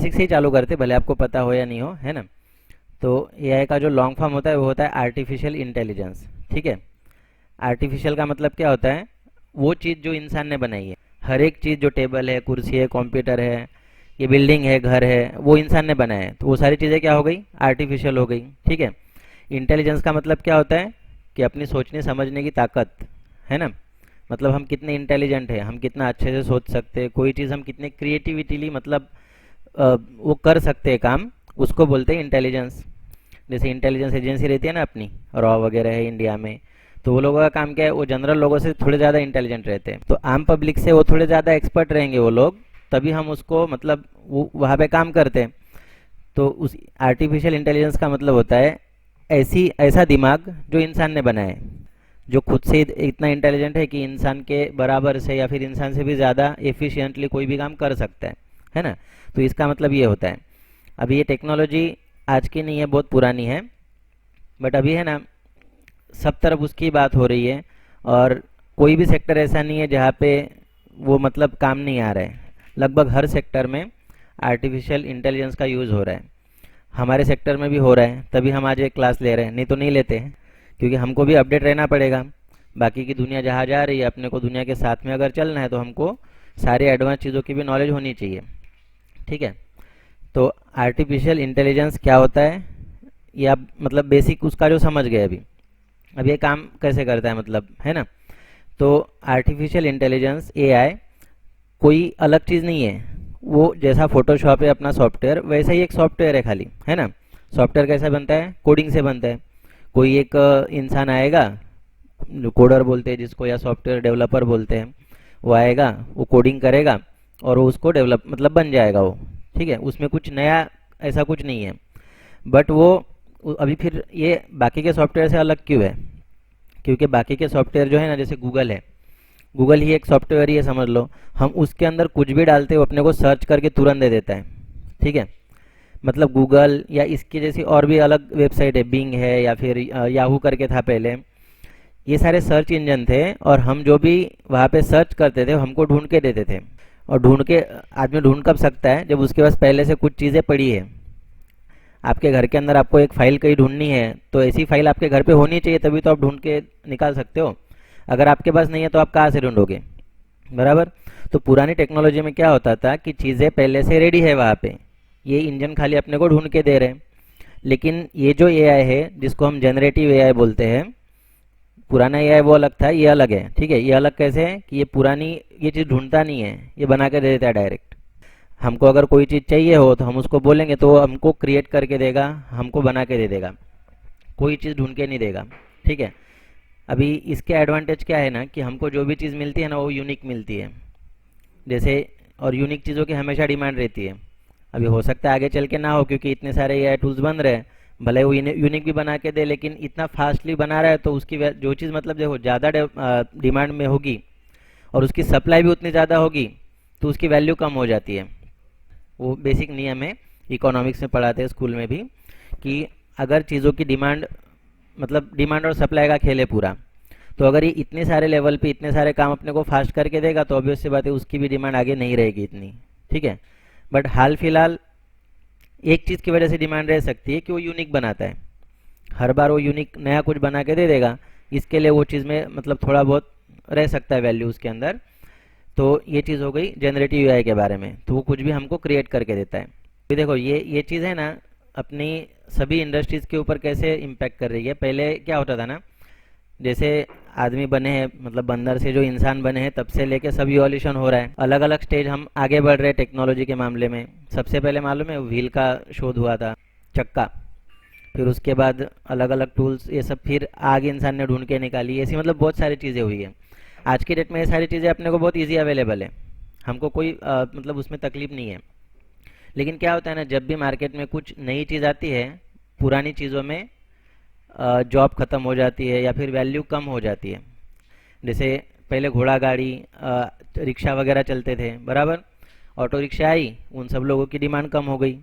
Basic से ही चालू करते, भले आपको पता हो या नहीं हो, है ना। तो एआई का जो लॉन्ग फॉर्म होता है वो होता है आर्टिफिशियल इंटेलिजेंस। ठीक है। आर्टिफिशियल का मतलब क्या होता है? वो चीज़ जो इंसान ने बनाई है। हर एक चीज़, जो टेबल है, कुर्सी है, कंप्यूटर है, ये बिल्डिंग है, घर है, वो इंसान ने बनाया है, तो वो सारी चीज़ें क्या हो गई? आर्टिफिशियल हो गई। ठीक है। इंटेलिजेंस का मतलब क्या होता है? कि अपनी सोचने समझने की ताकत, है ना। मतलब हम कितने इंटेलिजेंट हैं, हम कितना अच्छे से सोच सकते हैं, कोई चीज़ हम कितने क्रिएटिविटीली मतलब वो कर सकते हैं काम, उसको बोलते हैं इंटेलिजेंस। जैसे इंटेलिजेंस एजेंसी रहती है ना अपनी, रॉ वगैरह है इंडिया में, तो वो लोगों का काम क्या है? वो जनरल लोगों से थोड़े ज़्यादा इंटेलिजेंट रहते हैं, तो आम पब्लिक से वो थोड़े ज़्यादा एक्सपर्ट रहेंगे वो लोग, तभी हम उसको मतलब वो वहाँ पे काम करते हैं। तो उस आर्टिफिशियल इंटेलिजेंस का मतलब होता है ऐसी ऐसा दिमाग जो इंसान ने बनाया है, जो खुद से इतना इंटेलिजेंट है कि इंसान के बराबर से या फिर इंसान से भी ज़्यादा एफिशिएंटली कोई भी काम कर सकता है ना। तो इसका मतलब ये होता है। अभी ये टेक्नोलॉजी आज की नहीं है, बहुत पुरानी है, बट अभी है ना सब तरफ उसकी बात हो रही है। और कोई भी सेक्टर ऐसा नहीं है जहाँ पे वो मतलब काम नहीं आ रहा है। लगभग हर सेक्टर में आर्टिफिशियल इंटेलिजेंस का यूज़ हो रहा है। हमारे सेक्टर में भी हो रहा है, तभी हम आज एक क्लास ले रहे हैं, नहीं तो नहीं लेते हैं। क्योंकि हमको भी अपडेट रहना पड़ेगा। बाकी की दुनिया जहाँ जा रही है, अपने को दुनिया के साथ में अगर चलना है तो हमको सारी एडवांस चीज़ों की भी नॉलेज होनी चाहिए। ठीक है। तो आर्टिफिशियल इंटेलिजेंस क्या होता है, ये आप मतलब बेसिक उसका जो समझ गए अभी। अब ये काम कैसे करता है मतलब, है ना। तो आर्टिफिशियल इंटेलिजेंस एआई कोई अलग चीज़ नहीं है। वो जैसा फोटोशॉप है अपना सॉफ्टवेयर, वैसा ही एक सॉफ्टवेयर है खाली, है ना। सॉफ्टवेयर कैसा बनता है? कोडिंग से बनता है। कोई एक इंसान आएगा, जो कोडर बोलते हैं जिसको, या सॉफ्टवेयर डेवलपर बोलते हैं, वो आएगा, वो कोडिंग करेगा और वो उसको डेवलप मतलब बन जाएगा वो। ठीक है। उसमें कुछ नया ऐसा कुछ नहीं है। बट वो अभी फिर ये बाकी के सॉफ्टवेयर से अलग क्यों है? क्योंकि बाकी के सॉफ्टवेयर जो है ना, जैसे गूगल है, गूगल ही एक सॉफ्टवेयर ही है समझ लो। हम उसके अंदर कुछ भी डालते हो अपने को सर्च करके तुरंत दे देता है। ठीक है। मतलब गूगल या इसकी जैसी और भी अलग वेबसाइट है, बिंग है या फिर याहू करके था पहले, ये सारे सर्च इंजन थे। और हम जो भी वहाँ पे सर्च करते थे हमको ढूंढ के देते थे। और ढूंढ के आदमी ढूंढ कब सकता है? जब उसके पास पहले से कुछ चीज़ें पड़ी है। आपके घर के अंदर आपको एक फ़ाइल कहीं ढूंढनी है, तो ऐसी फाइल आपके घर पे होनी चाहिए, तभी तो आप ढूंढ के निकाल सकते हो। अगर आपके पास नहीं है तो आप कहाँ से ढूंढोगे? बराबर। तो पुरानी टेक्नोलॉजी में क्या होता था कि चीज़ें पहले से रेडी है वहाँ पे, ये इंजन खाली अपने को ढूंढ के दे रहे हैं। लेकिन ये जो एआई है जिसको हम जनरेटिव एआई बोलते हैं, पुराना एआई वो अलग था, ये अलग है। ठीक है। ये अलग कैसे है कि ये पुरानी, ये चीज़ ढूंढता नहीं है, ये बना के दे देता है डायरेक्ट। हमको अगर कोई चीज़ चाहिए हो तो हम उसको बोलेंगे तो वो हमको क्रिएट करके देगा, हमको बना के दे देगा, कोई चीज़ ढूंढ के नहीं देगा। ठीक है। अभी इसके एडवांटेज क्या है ना, कि हमको जो भी चीज़ मिलती है ना वो यूनिक मिलती है। जैसे, और यूनिक चीज़ों की हमेशा डिमांड रहती है। अभी हो सकता है आगे चल के ना हो, क्योंकि इतने सारे एआई टूल्स बन रहे हैं, भले वो यूनिक भी बना के दे, लेकिन इतना फास्टली बना रहा है तो उसकी जो चीज़ मतलब देखो ज़्यादा डिमांड में होगी और उसकी सप्लाई भी उतनी ज़्यादा होगी, तो उसकी वैल्यू कम हो जाती है। वो बेसिक नियम है, इकोनॉमिक्स में पढ़ाते हैं स्कूल में भी, कि अगर चीज़ों की डिमांड मतलब डिमांड और सप्लाई का खेल है पूरा, तो अगर ये इतने सारे लेवल पे इतने सारे काम अपने को फास्ट करके देगा तो ऑब्वियस सी बात है उसकी भी डिमांड आगे नहीं रहेगी इतनी। ठीक है। बट हाल फिलहाल एक चीज़ की वजह से डिमांड रह सकती है कि वो यूनिक बनाता है। हर बार वो यूनिक नया कुछ बना के दे देगा, इसके लिए वो चीज़ में मतलब थोड़ा बहुत रह सकता है वैल्यू उसके अंदर। तो ये चीज़ हो गई जनरेटिव एआई के बारे में, तो वो कुछ भी हमको क्रिएट करके देता है। अभी देखो ये चीज़ है ना, अपनी सभी इंडस्ट्रीज़ के ऊपर कैसे इम्पैक्ट कर रही है। पहले क्या होता था ना, जैसे आदमी बने हैं मतलब बंदर से जो इंसान बने हैं, तब से लेके सब इवोल्यूशन हो रहा है, अलग अलग स्टेज हम आगे बढ़ रहे हैं टेक्नोलॉजी के मामले में। सबसे पहले मालूम है व्हील का शोध हुआ था, चक्का। फिर उसके बाद अलग अलग टूल्स ये सब, फिर आग इंसान ने ढूंढ के निकाली, ऐसी मतलब बहुत सारी चीज़ें हुई है। आज की डेट में ये सारी चीज़ें अपने को बहुत ईजी अवेलेबल है, हमको कोई मतलब उसमें तकलीफ नहीं है। लेकिन क्या होता है ना, जब भी मार्केट में कुछ नई चीज़ आती है, पुरानी चीज़ों में जॉब खत्म हो जाती है या फिर वैल्यू कम हो जाती है। जैसे पहले घोड़ा गाड़ी, रिक्शा वगैरह चलते थे, बराबर। ऑटो रिक्शा आई, उन सब लोगों की डिमांड कम हो गई।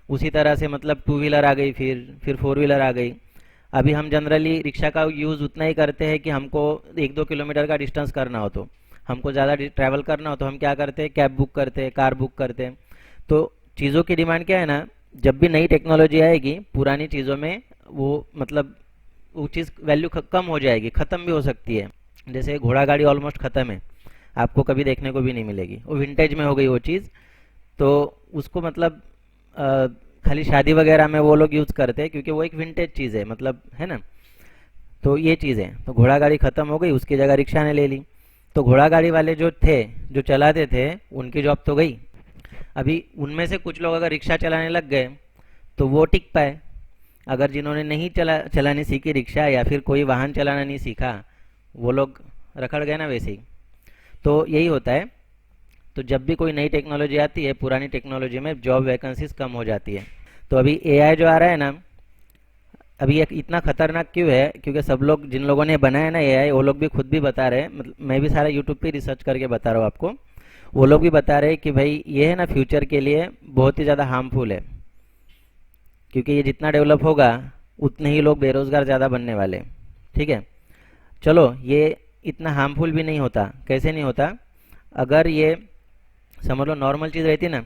उसी तरह से मतलब टू व्हीलर आ गई, फिर फोर व्हीलर आ गई। अभी हम जनरली रिक्शा का यूज़ उतना ही करते हैं कि हमको 1-2 किलोमीटर का डिस्टेंस करना हो, तो हमको ज़्यादा ट्रैवल करना हो तो हम क्या करते हैं, कैब बुक करते हैं, कार बुक करते हैं। तो चीज़ों की डिमांड क्या है ना, जब भी नई टेक्नोलॉजी आएगी पुरानी चीज़ों में वो मतलब वो चीज़ वैल्यू कम हो जाएगी, ख़त्म भी हो सकती है। जैसे घोड़ा गाड़ी ऑलमोस्ट ख़त्म है, आपको कभी देखने को भी नहीं मिलेगी, वो विंटेज में हो गई वो चीज़। तो उसको मतलब अ, खाली शादी वगैरह में वो लोग यूज़ करते हैं क्योंकि वो एक विंटेज चीज़ है, मतलब है ना। तो ये चीज़ है, तो घोड़ा गाड़ी ख़त्म हो गई, उसकी जगह रिक्शा ने ले ली। तो घोड़ा गाड़ी वाले जो थे, जो चलाते थे, उनकी जॉब तो गई। अभी उनमें से कुछ लोग अगर रिक्शा चलाने लग गए तो वो टिक पाए। अगर जिन्होंने नहीं चलानी सीखी रिक्शा या फिर कोई वाहन चलाना नहीं सीखा, वो लोग रखड़ गए ना वैसे ही। तो यही होता है। तो जब भी कोई नई टेक्नोलॉजी आती है पुरानी टेक्नोलॉजी में जॉब वैकेंसीज कम हो जाती है। तो अभी एआई जो आ रहा है ना, अभी ये इतना खतरनाक क्यों है, क्योंकि सब लोग जिन लोगों ने बनाया ना एआई वो लोग भी खुद भी बता रहे हैं, मतलब मैं भी सारा यूट्यूब पे रिसर्च करके बता रहा हूँ आपको। वो लोग भी बता रहे हैं कि भाई ये है ना फ्यूचर के लिए बहुत ही ज़्यादा हार्मफुल है, क्योंकि ये जितना डेवलप होगा उतने ही लोग बेरोजगार ज़्यादा बनने वाले हैं। ठीक है, चलो ये इतना हार्मफुल भी नहीं होता। कैसे नहीं होता, अगर ये समझ लो नॉर्मल चीज़ रहती ना,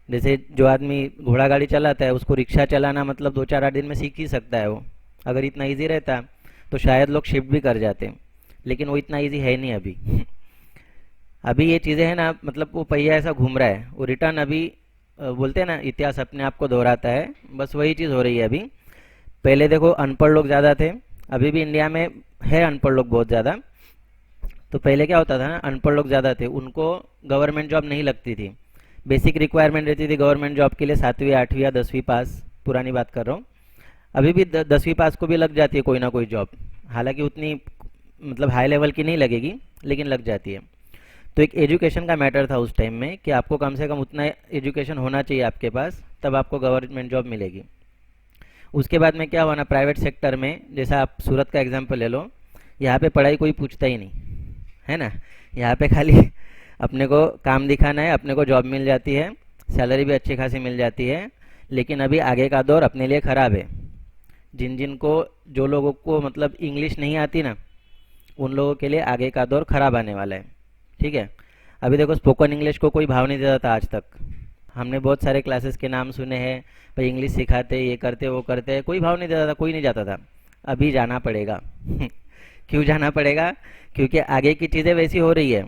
जैसे जो आदमी घोड़ा गाड़ी चलाता है उसको रिक्शा चलाना मतलब 2-4-8 दिन में सीख ही सकता है वो। अगर इतना इजी रहता तो शायद लोग शिफ्ट भी कर जाते, लेकिन वो इतना इजी है नहीं अभी। अभी ये चीज़ें हैं ना, मतलब वो पहिया ऐसा घूम रहा है, वो रिटर्न अभी बोलते हैं ना इतिहास अपने आप को दोहराता है, बस वही चीज़ हो रही है अभी। पहले देखो अनपढ़ लोग ज़्यादा थे, अभी भी इंडिया में है अनपढ़ लोग बहुत ज़्यादा। तो पहले क्या होता था ना, अनपढ़ लोग ज़्यादा थे, उनको गवर्नमेंट जॉब नहीं लगती थी। बेसिक रिक्वायरमेंट रहती थी गवर्नमेंट जॉब के लिए 7वीं 8वीं या 10वीं पास, पुरानी बात कर रहा हूँ। अभी भी 10वीं पास को भी लग जाती है कोई ना कोई जॉब, हालांकि उतनी मतलब हाई लेवल की नहीं लगेगी, लेकिन लग जाती है। तो एक एजुकेशन का मैटर था उस टाइम में कि आपको कम से कम उतना एजुकेशन होना चाहिए आपके पास, तब आपको गवर्नमेंट जॉब मिलेगी। उसके बाद में क्या हुआ ना, प्राइवेट सेक्टर में, जैसा आप सूरत का एग्जांपल ले लो, यहाँ पे पढ़ाई कोई पूछता ही नहीं है ना। यहाँ पे खाली अपने को काम दिखाना है, अपने को जॉब मिल जाती है, सैलरी भी अच्छी खासी मिल जाती है। लेकिन अभी आगे का दौर अपने लिए ख़राब है। जिन जिन को जो लोगों को मतलब इंग्लिश नहीं आती ना, उन लोगों के लिए आगे का दौर ख़राब आने वाला है। ठीक है, अभी देखो स्पोकन इंग्लिश को कोई भाव नहीं देता था आज तक। हमने बहुत सारे क्लासेस के नाम सुने हैं, भाई इंग्लिश सिखाते, ये करते वो करते, कोई भाव नहीं देता था, कोई नहीं जाता था। अभी जाना पड़ेगा। क्यों जाना पड़ेगा, क्योंकि आगे की चीज़ें वैसी हो रही है।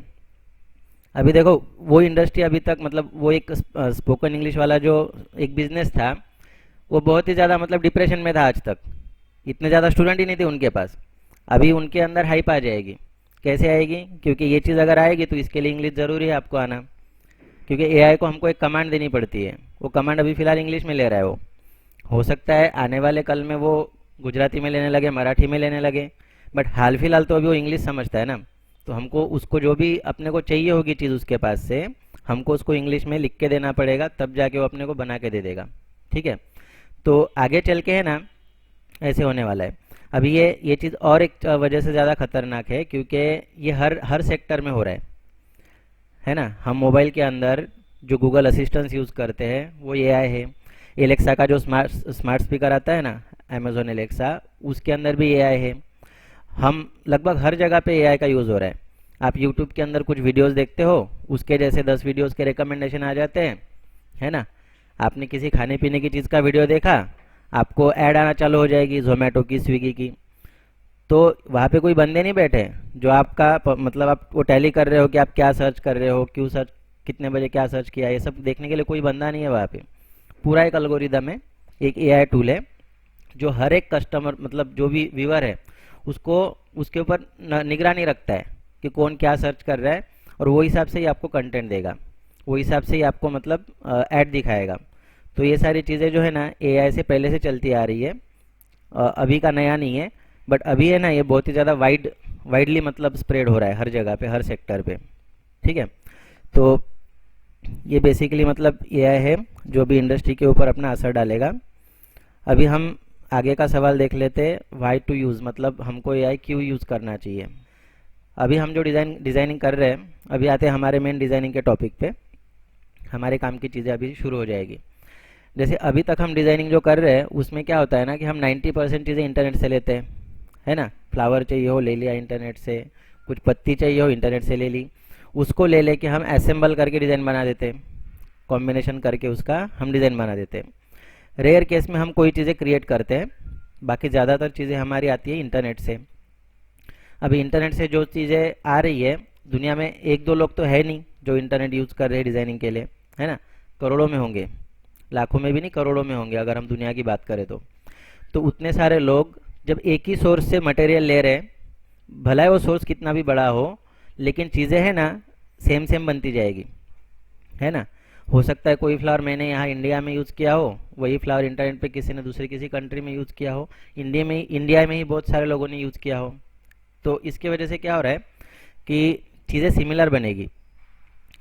अभी देखो वो इंडस्ट्री अभी तक मतलब वो एक स्पोकन इंग्लिश वाला जो एक बिजनेस था, वो बहुत ही ज़्यादा मतलब डिप्रेशन में था आज तक। इतने ज़्यादा स्टूडेंट ही नहीं थे उनके पास। अभी उनके अंदर हाइप आ जाएगी। कैसे आएगी, क्योंकि ये चीज़ अगर आएगी तो इसके लिए इंग्लिश ज़रूरी है आपको आना, क्योंकि एआई को हमको एक कमांड देनी पड़ती है। वो कमांड अभी फ़िलहाल इंग्लिश में ले रहा है वो, हो सकता है आने वाले कल में वो गुजराती में लेने लगे, मराठी में लेने लगे, बट हाल फिलहाल तो अभी वो इंग्लिश समझता है ना। तो हमको उसको जो भी अपने को चाहिए होगी चीज़ उसके पास से, हमको उसको इंग्लिश में लिख के देना पड़ेगा, तब जाके वो अपने को बना के दे देगा। ठीक है, तो आगे चल के है ना ऐसे होने वाला है। अभी ये चीज़ और एक वजह से ज़्यादा खतरनाक है, क्योंकि ये हर हर सेक्टर में हो रहा है ना। हम मोबाइल के अंदर जो गूगल असिस्टेंस यूज़ करते हैं वो एआई है। एलेक्सा का जो स्मार्ट स्मार्ट स्पीकर आता है ना, अमेजोन एलेक्सा, उसके अंदर भी एआई है। हम लगभग हर जगह पे एआई का यूज़ हो रहा है। आप यूट्यूब के अंदर कुछ वीडियोस देखते हो, उसके जैसे 10 वीडियोस के रिकमेंडेशन आ जाते हैं, है ना। आपने किसी खाने पीने की चीज़ का वीडियो देखा, आपको ऐड आना चालू हो जाएगी जोमेटो की, स्विगी की। तो वहाँ पे कोई बंदे नहीं बैठे जो आपका मतलब आप वो टैली कर रहे हो कि आप क्या सर्च कर रहे हो, क्यों सर्च, कितने बजे क्या सर्च किया, ये सब देखने के लिए कोई बंदा नहीं है वहाँ पे। पूरा एक एल्गोरिदम है, एक एआई टूल है, जो हर एक कस्टमर मतलब जो भी व्यूअर है उसको उसके ऊपर निगरानी रखता है कि कौन क्या सर्च कर रहा है, और वो हिसाब से ही आपको कंटेंट देगा, वो हिसाब से ही आपको मतलब ऐड दिखाएगा। तो ये सारी चीज़ें जो है ना एआई से पहले से चलती आ रही है, अभी का नया नहीं है। बट अभी है ना ये बहुत ही ज़्यादा वाइडली मतलब स्प्रेड हो रहा है हर जगह पे, हर सेक्टर पे। ठीक है, तो ये बेसिकली मतलब एआई है जो भी इंडस्ट्री के ऊपर अपना असर डालेगा। अभी हम आगे का सवाल देख लेते हैं, वाई टू यूज़, मतलब हमको एआई क्यों यूज़ करना चाहिए। अभी हम जो डिज़ाइनिंग कर रहे हैं, अभी आते हैं हमारे मेन डिज़ाइनिंग के टॉपिक पे। हमारे काम की चीज़ें अभी शुरू हो जाएगी। जैसे अभी तक हम डिज़ाइनिंग जो कर रहे हैं उसमें क्या होता है ना कि हम 90% चीज़ें इंटरनेट से लेते हैं, है ना। फ्लावर चाहिए हो ले लिया इंटरनेट से, कुछ पत्ती चाहिए हो इंटरनेट से ले ली, उसको ले लेके हम असेंबल करके डिज़ाइन बना देते हैं, कॉम्बिनेशन करके उसका हम डिज़ाइन बना देते हैं। रेयर केस में हम कोई चीज़ें क्रिएट करते हैं, बाकी ज़्यादातर चीज़ें हमारी आती है इंटरनेट से। अभी इंटरनेट से जो चीज़ें आ रही है, दुनिया में एक दो लोग तो है नहीं जो इंटरनेट यूज़ कर रहे हैं डिज़ाइनिंग के लिए, है ना। करोड़ों में होंगे, लाखों में भी नहीं, करोड़ों में होंगे अगर हम दुनिया की बात करें तो उतने सारे लोग जब एक ही सोर्स से मटेरियल ले रहे हैं, भला है वो सोर्स कितना भी बड़ा हो, लेकिन चीज़ें है ना सेम सेम बनती जाएगी, है ना। हो सकता है कोई फ्लावर मैंने यहाँ इंडिया में यूज़ किया हो, वही फ्लावर इंटरनेट पे किसी ने दूसरे किसी कंट्री में यूज़ किया हो, इंडिया में ही बहुत सारे लोगों ने यूज़ किया हो। तो इसके वजह से क्या हो रहा है कि चीज़ें सिमिलर बनेगी।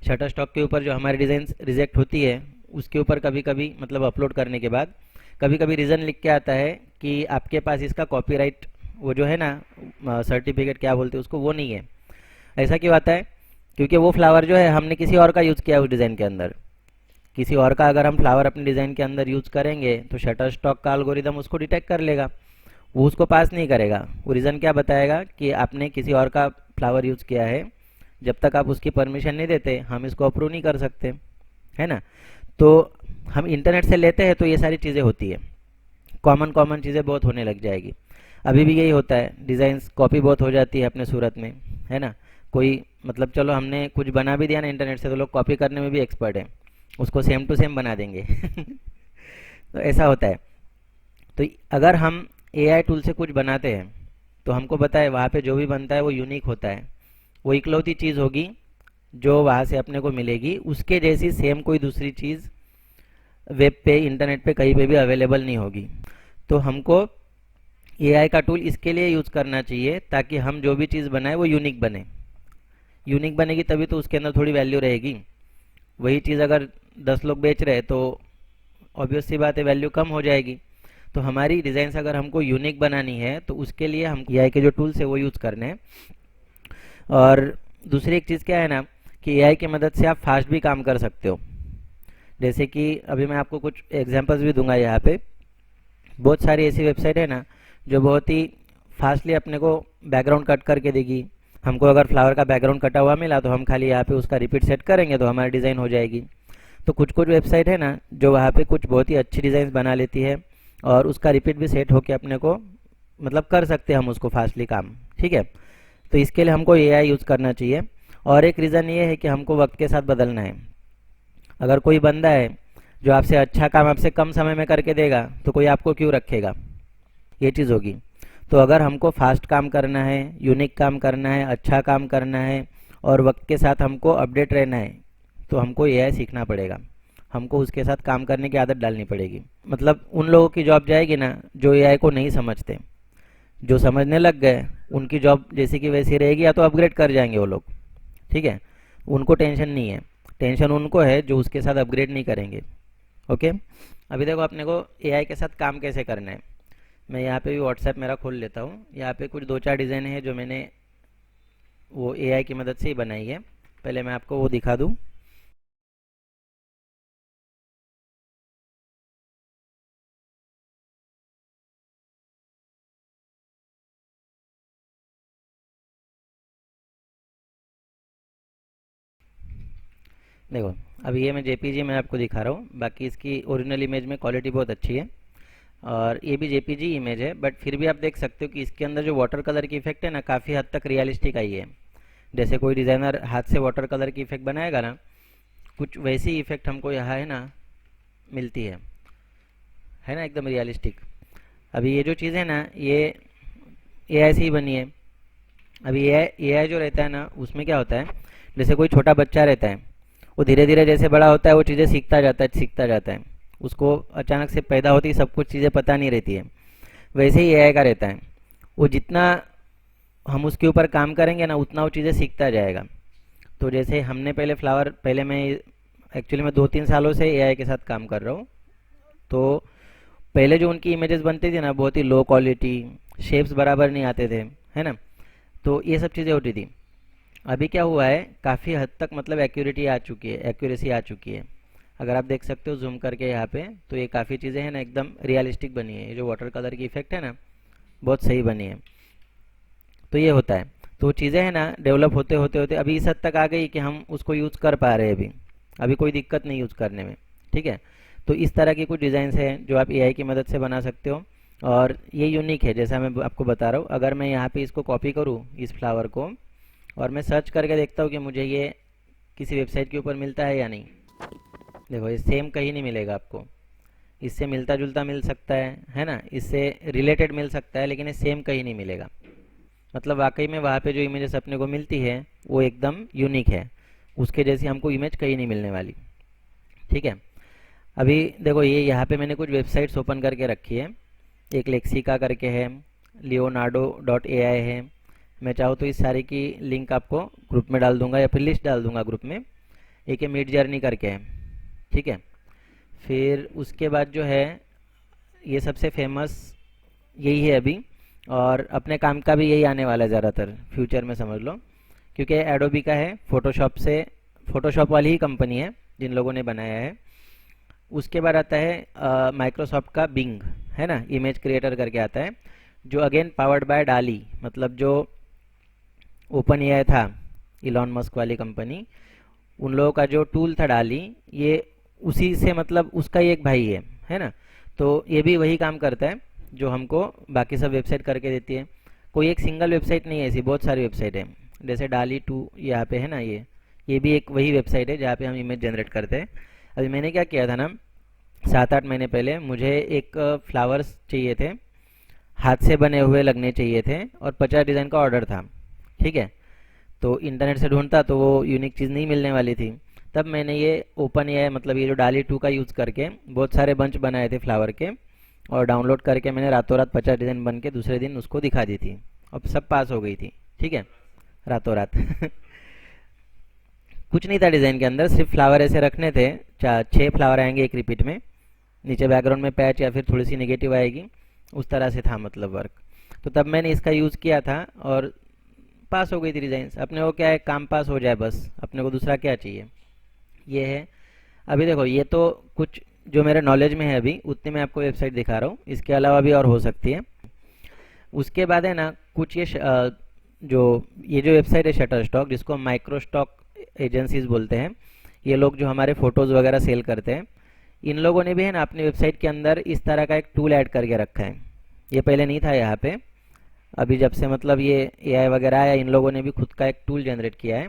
शटर स्टॉक के ऊपर जो हमारी डिज़ाइन रिजेक्ट होती है, उसके ऊपर कभी कभी मतलब अपलोड करने के बाद कभी कभी रीज़न लिख के आता है कि आपके पास इसका कॉपीराइट, वो जो है ना सर्टिफिकेट क्या बोलते हैं उसको, वो नहीं है। ऐसा क्यों आता है? क्योंकि वो फ्लावर जो है हमने किसी और का यूज़ किया है उस डिज़ाइन के अंदर। किसी और का अगर हम फ्लावर अपने डिज़ाइन के अंदर यूज़ करेंगे तो शटर स्टॉक का एल्गोरिदम उसको डिटेक्ट कर लेगा, वो उसको पास नहीं करेगा। वो रीज़न क्या बताएगा कि आपने किसी और का फ्लावर यूज़ किया है, जब तक आप उसकी परमिशन नहीं देते हम इसको अप्रूव नहीं कर सकते, है ना। तो हम इंटरनेट से लेते हैं तो ये सारी चीज़ें होती है, कॉमन कॉमन चीज़ें बहुत होने लग जाएगी। अभी भी यही होता है, डिज़ाइंस कॉपी बहुत हो जाती है अपने सूरत में, है ना। कोई मतलब चलो हमने कुछ बना भी दिया ना इंटरनेट से, तो लोग कॉपी करने में भी एक्सपर्ट हैं, उसको सेम टू सेम बना देंगे। तो ऐसा होता है। तो अगर हम एआई टूल से कुछ बनाते हैं तो हमको पता है वहाँ पे जो भी बनता है वो यूनिक होता है, वो इकलौती चीज़ होगी जो वहाँ से अपने को मिलेगी, उसके जैसी सेम कोई दूसरी चीज़ वेब पे इंटरनेट पे कहीं पे भी अवेलेबल नहीं होगी। तो हमको एआई का टूल इसके लिए यूज़ करना चाहिए ताकि हम जो भी चीज़ बनाए वो यूनिक बने। यूनिक बनेगी तभी तो उसके अंदर थोड़ी वैल्यू रहेगी। वही चीज़ अगर 10 लोग बेच रहे हैं तो ऑब्वियस सी बात है वैल्यू कम हो जाएगी। तो हमारी डिज़ाइंस अगर हमको यूनिक बनानी है तो उसके लिए हम एआई के जो टूल्स है वो यूज़ करने हैं। और दूसरी एक चीज़ क्या है ना कि एआई की मदद से आप फास्ट भी काम कर सकते हो। जैसे कि अभी मैं आपको कुछ एग्जांपल्स भी दूंगा। यहाँ पे बहुत सारी ऐसी वेबसाइट है ना जो बहुत ही फास्टली अपने को बैकग्राउंड कट करके देगी। हमको अगर फ्लावर का बैकग्राउंड कटा हुआ मिला तो हम खाली यहाँ पे उसका रिपीट सेट करेंगे तो हमारी डिज़ाइन हो जाएगी। तो कुछ कुछ वेबसाइट है ना जो वहाँ पे कुछ बहुत ही अच्छी डिज़ाइन बना लेती है और उसका रिपीट भी सेट होके अपने को मतलब कर सकते हैं हम उसको फास्टली काम, ठीक है। तो इसके लिए हमको एआई यूज़ करना चाहिए। और एक रीज़न ये है कि हमको वक्त के साथ बदलना है। अगर कोई बंदा है जो आपसे अच्छा काम आपसे कम समय में करके देगा तो कोई आपको क्यों रखेगा, ये चीज़ होगी। तो अगर हमको फास्ट काम करना है, यूनिक काम करना है, अच्छा काम करना है और वक्त के साथ हमको अपडेट रहना है तो हमको एआई सीखना पड़ेगा, हमको उसके साथ काम करने की आदत डालनी पड़ेगी। मतलब उन लोगों की जॉब जाएगी ना जो एआई को नहीं समझते, जो समझने लग गए उनकी जॉब जैसी की वैसी रहेगी या तो अपग्रेड कर जाएंगे वो लोग, ठीक है। उनको टेंशन नहीं है, टेंशन उनको है जो उसके साथ अपग्रेड नहीं करेंगे। ओके, अभी देखो अपने को एआई के साथ काम कैसे करना है। मैं यहाँ पे भी व्हाट्सएप मेरा खोल लेता हूँ। यहाँ पे कुछ दो चार डिज़ाइन है जो मैंने वो एआई की मदद से ही बनाई है। पहले मैं आपको वो दिखा दूँ। देखो अभी ये मैं जेपीजी में आपको दिखा रहा हूँ, बाकी इसकी ओरिजिनल इमेज में क्वालिटी बहुत अच्छी है और ये भी जेपीजी इमेज है, बट फिर भी आप देख सकते हो कि इसके अंदर जो वाटर कलर की इफेक्ट है ना काफ़ी हद तक रियलिस्टिक आई है। जैसे कोई डिज़ाइनर हाथ से वाटर कलर की इफेक्ट बनाएगा ना, कुछ वैसी इफेक्ट हमको यहाँ है ना मिलती है ना, एकदम रियलिस्टिक। अभी ये जो चीज़ है ना ये एआई से ही बनी है। अभी एआई जो रहता है ना उसमें क्या होता है, जैसे कोई छोटा बच्चा रहता है, वो धीरे धीरे जैसे बड़ा होता है वो चीज़ें सीखता जाता है। उसको अचानक से पैदा होती सब कुछ चीज़ें पता नहीं रहती है। वैसे ही एआई का रहता है, वो जितना हम उसके ऊपर काम करेंगे ना उतना वो चीज़ें सीखता जाएगा। तो जैसे हमने पहले मैं एक्चुअली मैं 2-3 सालों से एआई के साथ काम कर रहा हूँ। तो पहले जो उनकी इमेजेस बनती थी ना बहुत ही लो क्वालिटी, शेप्स बराबर नहीं आते थे, है ना। तो ये सब चीज़ें होती थी। अभी क्या हुआ है काफ़ी हद तक मतलब एक्यूरेसी आ चुकी है। अगर आप देख सकते हो जूम करके यहाँ पे तो ये काफ़ी चीज़ें हैं ना एकदम रियलिस्टिक बनी है। ये जो वाटर कलर की इफेक्ट है ना बहुत सही बनी है। तो ये होता है। तो चीज़ें हैं ना डेवलप होते होते होते अभी इस हद तक आ गई कि हम उसको यूज़ कर पा रहे हैं अभी, अभी कोई दिक्कत नहीं यूज़ करने में। ठीक है, तो इस तरह की कुछ डिज़ाइंस हैं जो आप एआई की मदद से बना सकते हो, और ये यूनिक है जैसा मैं आपको बता रहा हूँ। अगर मैं यहाँ पे इसको कॉपी करूँ इस फ्लावर को, और मैं सर्च करके देखता हूँ कि मुझे ये किसी वेबसाइट के ऊपर मिलता है या नहीं। देखो ये सेम कहीं नहीं मिलेगा आपको, इससे मिलता जुलता मिल सकता है ना, इससे रिलेटेड मिल सकता है, लेकिन ये सेम कहीं नहीं मिलेगा। मतलब वाकई में वहाँ पे जो इमेजेस अपने को मिलती है वो एकदम यूनिक है, उसके जैसी हमको इमेज कहीं नहीं मिलने वाली। ठीक है, अभी देखो ये यहाँ पे मैंने कुछ वेबसाइट्स ओपन करके रखी है। एक लेक्सिका करके है, leonardo.ai है। मैं चाहूँ तो इस सारे की लिंक आपको ग्रुप में डाल दूंगा या फिर लिस्ट डाल दूंगा ग्रुप में। एक ये मिड जर्नी करके है। ठीक है, फिर उसके बाद जो है ये सबसे फेमस यही है अभी, और अपने काम का भी यही आने वाला है ज़्यादातर फ्यूचर में, समझ लो, क्योंकि एडोबी का है, फोटोशॉप वाली ही कंपनी है जिन लोगों ने बनाया है। उसके बाद आता है माइक्रोसॉफ्ट का बिंग, है ना, इमेज क्रिएटर करके आता है, जो अगेन पावर्ड बाय डाली, मतलब जो ओपन एआई था इलॉन मस्क वाली कंपनी, उन लोगों का जो टूल था डाली, ये उसी से, मतलब उसका ही एक भाई है ना। तो ये भी वही काम करता है जो हमको बाकी सब वेबसाइट करके देती है। कोई एक सिंगल वेबसाइट नहीं है, ऐसी बहुत सारी वेबसाइट है। जैसे डाली 2 यहाँ पे है ना, ये भी एक वही वेबसाइट है जहाँ पे हम इमेज जनरेट करते हैं। अभी मैंने क्या किया था ना, 7-8 महीने पहले मुझे एक फ्लावर्स चाहिए थे, हाथ से बने हुए लगने चाहिए थे, और 50 डिज़ाइन का ऑर्डर था। ठीक है, तो इंटरनेट से ढूंढता तो वो यूनिक चीज़ नहीं मिलने वाली थी। तब मैंने ये ओपन एआई, मतलब ये जो डाली 2 का यूज़ करके बहुत सारे बंच बनाए थे फ्लावर के, और डाउनलोड करके मैंने रातों रात 50 डिज़ाइन बन के दूसरे दिन उसको दिखा दी थी, और सब पास हो गई थी। ठीक है, रातों रात कुछ नहीं था डिज़ाइन के अंदर, सिर्फ फ्लावर ऐसे रखने थे। 6 फ्लावर आएंगे एक रिपीट में, नीचे बैकग्राउंड में पैच या फिर थोड़ी सी नेगेटिव आएगी, उस तरह से था मतलब वर्क। तो तब मैंने इसका यूज़ किया था और पास हो गई थी डिज़ाइंस। अपने को क्या है, काम पास हो जाए बस, अपने को दूसरा क्या चाहिए, ये है। अभी देखो ये तो कुछ जो मेरे नॉलेज में है अभी उतने मैं आपको वेबसाइट दिखा रहा हूँ, इसके अलावा भी और हो सकती है। उसके बाद है ना कुछ ये जो वेबसाइट है शटर स्टॉक, जिसको हम माइक्रो स्टॉक एजेंसीज बोलते हैं, ये लोग जो हमारे फ़ोटोज़ वगैरह सेल करते हैं, इन लोगों ने भी है ना अपनी वेबसाइट के अंदर इस तरह का एक टूल ऐड करके रखा है। ये पहले नहीं था यहाँ पे, अभी जब से मतलब ये एआई वगैरह आया, इन लोगों ने भी खुद का एक टूल जनरेट किया है।